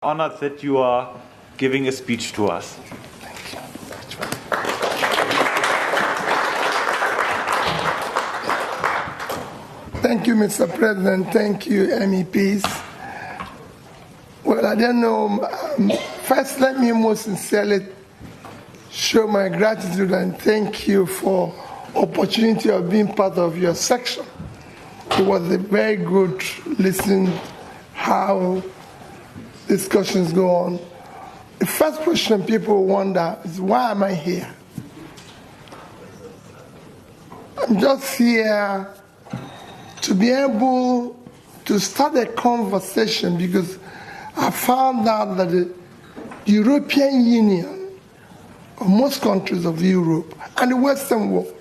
Honored that you are giving a speech to us. Thank you. Thank you, Mr. President. Thank you, MEPs. Well, I don't know. First, let me most sincerely show my gratitude and thank you for opportunity of being part of your section. It was a very good listening how discussions go on. The first question people wonder is, why am I here? I'm just here to be able to start a conversation because I found out that the European Union, or most countries of Europe and the Western world,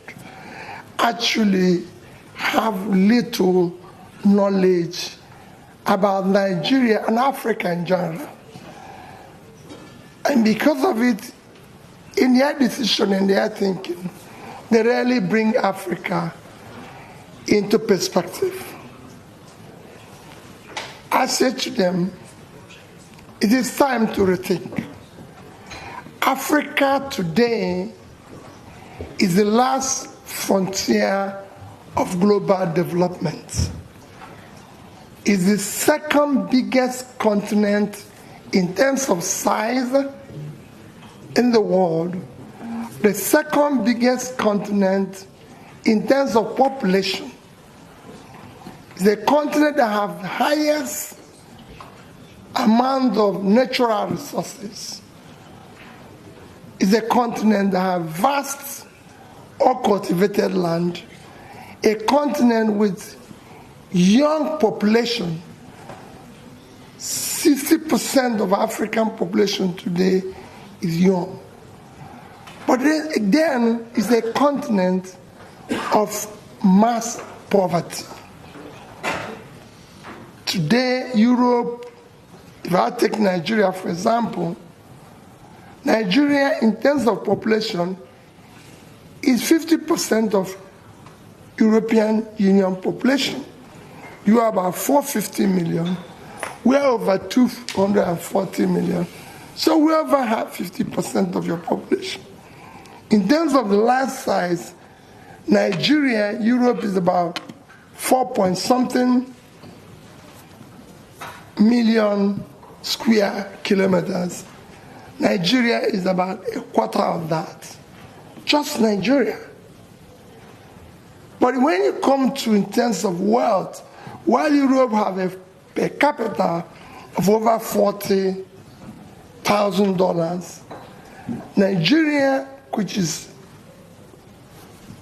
actually have little knowledge about Nigeria and Africa in general. And because of it, in their decision, in their thinking, they rarely bring Africa into perspective. I said to them, it is time to rethink. Africa today is the last frontier of global development. It's the second biggest continent in terms of size in the world, the second biggest continent in terms of population. It's a continent that has the highest amount of natural resources. It's a continent that has vast uncultivated land, a continent with young population. 60% of African population today is young. But then it's a continent of mass poverty. Today, Europe, if I take Nigeria for example, Nigeria in terms of population is 50% of European Union population. You are about 450 million. We are over 240 million. So we over have 50% of your population. In terms of the land size, Nigeria, Europe is about 4-point-something million square kilometers. Nigeria is about a quarter of that. Just Nigeria. But when you come to in terms of wealth, while Europe have a per capita of over $40,000, Nigeria, which is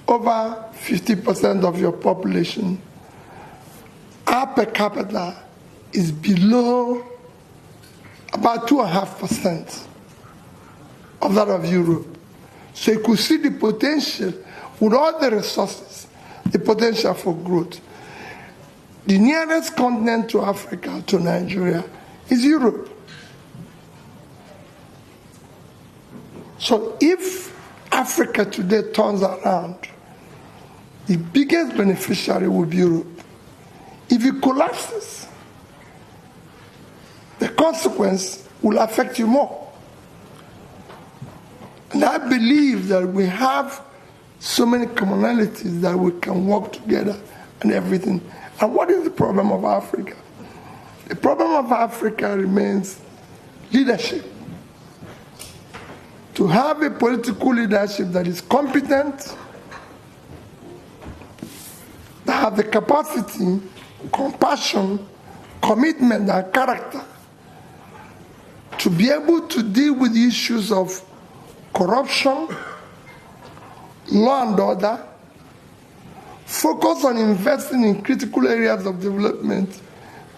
over 50% of your population, our per capita is below about 2.5% of that of Europe. So you could see the potential, with all the resources, the potential for growth. The nearest continent to Africa, to Nigeria, is Europe. So if Africa today turns around, the biggest beneficiary will be Europe. If it collapses, the consequence will affect you more. And I believe that we have so many commonalities that we can work together and everything. And what is the problem of Africa? The problem of Africa remains leadership. To have a political leadership that is competent, that have the capacity, compassion, commitment, and character to be able to deal with the issues of corruption, law and order, focus on investing in critical areas of development,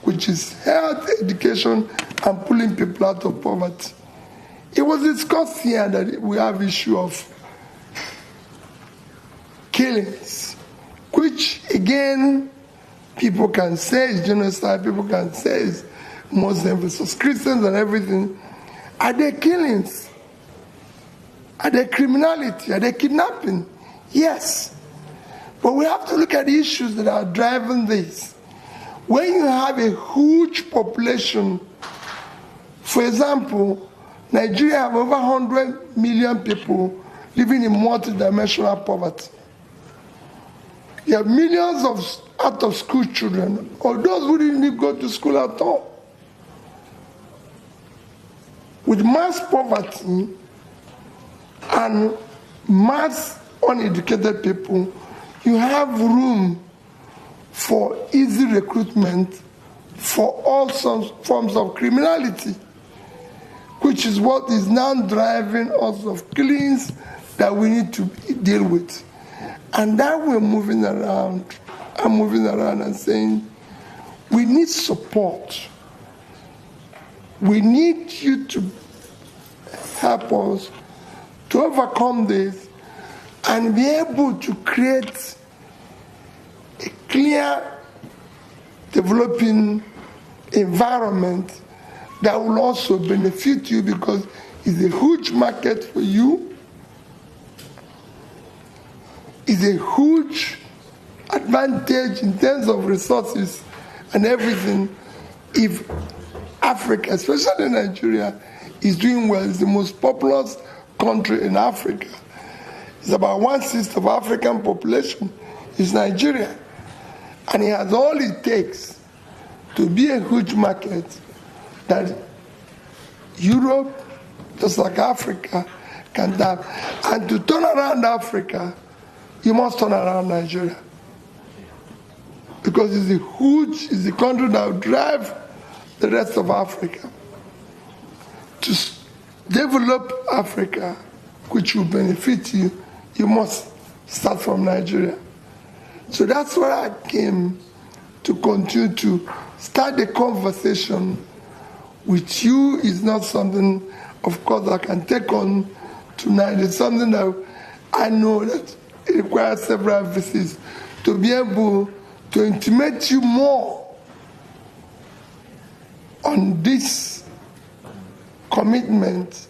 which is health, education, and pulling people out of poverty. It was discussed here that we have issue of killings, which again, people can say is genocide, people can say is Muslims versus Christians and everything. Are there killings? Are there criminality? Are there kidnapping? Yes. But we have to look at the issues that are driving this. When you have a huge population For example, Nigeria have over 100 million people living in multidimensional poverty. You have millions of out-of-school children, or those who didn't even go to school at all. With mass poverty and mass uneducated people, you have room for easy recruitment for all forms of criminality, which is what is now driving us of killings that we need to deal with. And that we're moving around, I'm moving around and saying, we need support. We need you to help us to overcome this and be able to create a clear developing environment that will also benefit you, because it's a huge market for you. It's a huge advantage in terms of resources and everything if Africa, especially Nigeria, is doing well. It's the most populous country in Africa. It's about 1/6 of African population is Nigeria. And it has all it takes to be a huge market that Europe, just like Africa, can have. And to turn around Africa, you must turn around Nigeria. Because it's the country that will drive the rest of Africa. To develop Africa, which will benefit you, you must start from Nigeria. So that's where I came to continue to start the conversation with you. Is not something, of course, I can take on tonight. It's something that I know that it requires several visits to be able to intimate you more on this commitment,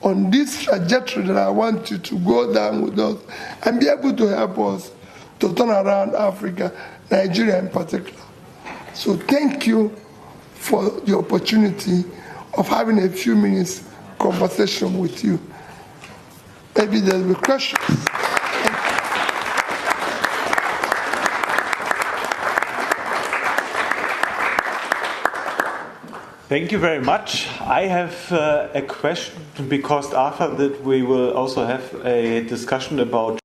on this trajectory that I want you to go down with us and be able to help us to turn around Africa, Nigeria in particular. So thank you for the opportunity of having a few minutes conversation with you. Maybe there'll be questions. Thank you very much. I have a question, because after that we will also have a discussion about